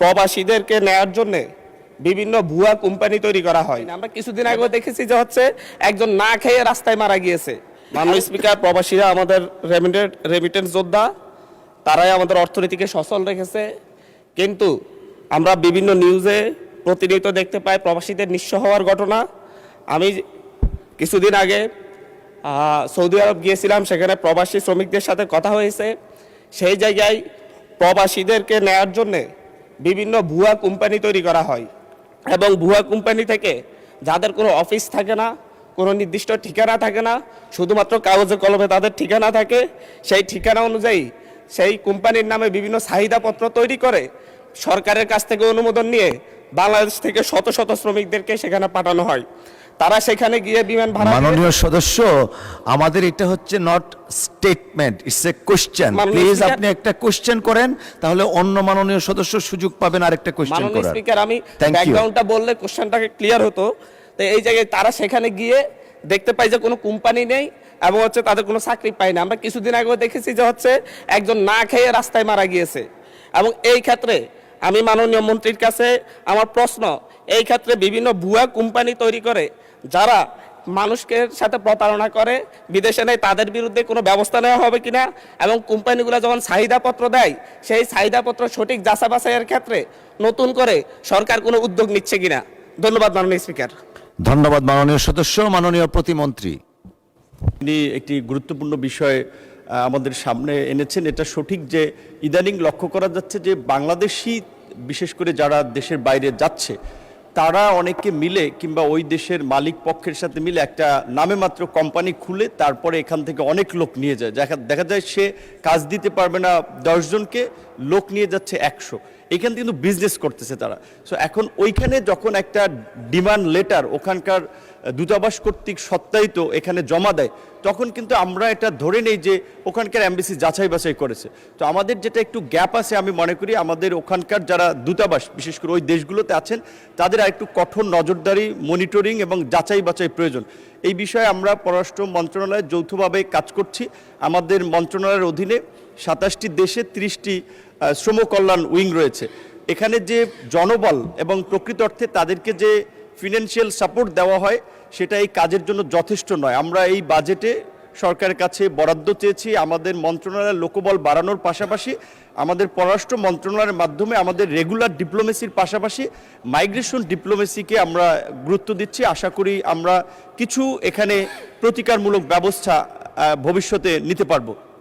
প্রবাসীদেরকে নেয়ার জন্য বিভিন্ন ভুয়া কোম্পানি তৈরি করা হয়। আমরা কিছুদিন আগেও দেখেছি যে হচ্ছে একজন না খেয়ে রাস্তায় মারা গিয়েছে। মাননীয় স্পিকার, প্রবাসীরা আমাদের রেমিটেন্স যোদ্ধা, তারাই আমাদের অর্থনীতিকে সচল রেখেছে, কিন্তু আমরা বিভিন্ন নিউজে প্রতিনিয়ত দেখতে পাই প্রবাসীদের নিঃস্ব হওয়ার ঘটনা। আমি কিছুদিন আগে সৌদি আরব গিয়েছিলাম, সেখানে প্রবাসী শ্রমিকদের সাথে কথা হয়েছে। সেই জায়গায় প্রবাসীদেরকে নেয়ার জন্যে বিভিন্ন ভুয়া কোম্পানি তৈরি করা হয় এবং ভুয়া কোম্পানি থেকে যাদের কোনো অফিস থাকে না, কোনো নির্দিষ্ট ঠিকানা থাকে না, শুধুমাত্র কাগজে কলমে তাদের ঠিকানা থাকে, সেই ঠিকানা অনুযায়ী সেই কোম্পানির নামে বিভিন্ন চাহিদাপত্র তৈরি করে সরকারের কাছ থেকে অনুমোদন নিয়ে বাংলাদেশ থেকে শত শত শ্রমিকদেরকে সেখানে পাঠানো হয়। তারা সেখানে গিয়ে বিমান ভাড়া। মাননীয় সদস্য, আমাদের এটা হচ্ছে not statement, it's a question. Please আপনি একটা কোশ্চেন করেন, তাহলে অন্য মাননীয় সদস্য সুযোগ পাবেন আরেকটা কোশ্চেন করার। মাননীয় স্পিকার, আমি ব্যাকগ্রাউন্ডটা বললে কোশ্চেনটাকে ক্লিয়ার হতো। তো এই জায়গায় তারা সেখানে গিয়ে দেখতে পাই যে কোনো কোম্পানি নেই এবং হচ্ছে তাদের কোনো চাকরি পায় না। আমরা কিছুদিন আগেও দেখেছি যে হচ্ছে একজন না খেয়ে রাস্তায় মারা গিয়েছে। এবং এই ক্ষেত্রে আমি মাননীয় মন্ত্রীর কাছে আমার প্রশ্ন, এই ক্ষেত্রে বিভিন্ন ভুয়া কোম্পানি তৈরি করে যারা মানুষকে সাথে প্রতারণা করে বিদেশে নেয়, তাদের বিরুদ্ধে কোনো ব্যবস্থা নেওয়া হবে কিনা, এবং কোম্পানিগুলো যখন চাহিদাপত্র দেয় সেই চাহিদাপত্র সঠিক যাচাই বাছাইয়ের ক্ষেত্রে নতুন করে সরকার কোনো উদ্যোগ নিচ্ছে কিনা। ধন্যবাদ মাননীয় স্পিকার। ধন্যবাদ মাননীয় সদস্য। মাননীয় প্রতিমন্ত্রী, তিনি একটি গুরুত্বপূর্ণ বিষয় আমাদের সামনে এনেছেন। এটা সঠিক যে ইদানিং লক্ষ্য করা যাচ্ছে যে বাংলাদেশি, বিশেষ করে যারা দেশের বাইরে যাচ্ছে, তারা অনেকে মিলে কিংবা ওই দেশের মালিক পক্ষের সাথে মিলে একটা নামে মাত্র কোম্পানি খুলে তারপরে এখান থেকে অনেক লোক নিয়ে যায়। দেখা যায় সে কাজ দিতে পারবে না 10 জনকে, লোক নিয়ে যাচ্ছে 100। এখান কিন্তু বিজনেস করতেছে তারা। সো এখন ওইখানে যখন একটা ডিমান্ড লেটার ওখানকার দূতাবাস কর্তৃক সত্যায়িত এখানে জমা দেয়, তখন কিন্তু আমরা এটা ধরে নেই যে ওখানকার এমবাসি যাচাই বাছাই করেছে। তো আমাদের যেটা একটু গ্যাপ আছে, আমি মনে করি আমাদের ওখানকার যারা দূতাবাস বিশেষ করে ওই দেশগুলোতে আছেন, তাদের আরেকটু কঠোর নজরদারি, মনিটরিং এবং যাচাই বাছাই প্রয়োজন। এই বিষয়ে আমরা পররাষ্ট্র মন্ত্রণালয়ে যৌথভাবে কাজ করছি। আমাদের মন্ত্রণালয়ের অধীনে 27টি দেশে 30টি শ্রম কল্যাণ উইং রয়েছে। এখানে যে জনবল এবং প্রকৃত অর্থে তাদেরকে যে ফিনান্সিয়াল সাপোর্ট দেওয়া হয়, সেটা এই কাজের জন্য যথেষ্ট নয়। আমরা এই বাজেটে সরকারের কাছে বরাদ্দ চেয়েছি। আমাদের মন্ত্রণালয়ের লোকবল বাড়ানোর পাশাপাশি আমাদের পররাষ্ট্র মন্ত্রণালয়ের মাধ্যমে আমাদের রেগুলার ডিপ্লোমেসির পাশাপাশি মাইগ্রেশন ডিপ্লোমেসিকে আমরা গুরুত্ব দিচ্ছি। আশা করি আমরা কিছু এখানে প্রতিকারমূলক ব্যবস্থা ভবিষ্যতে নিতে পারবো।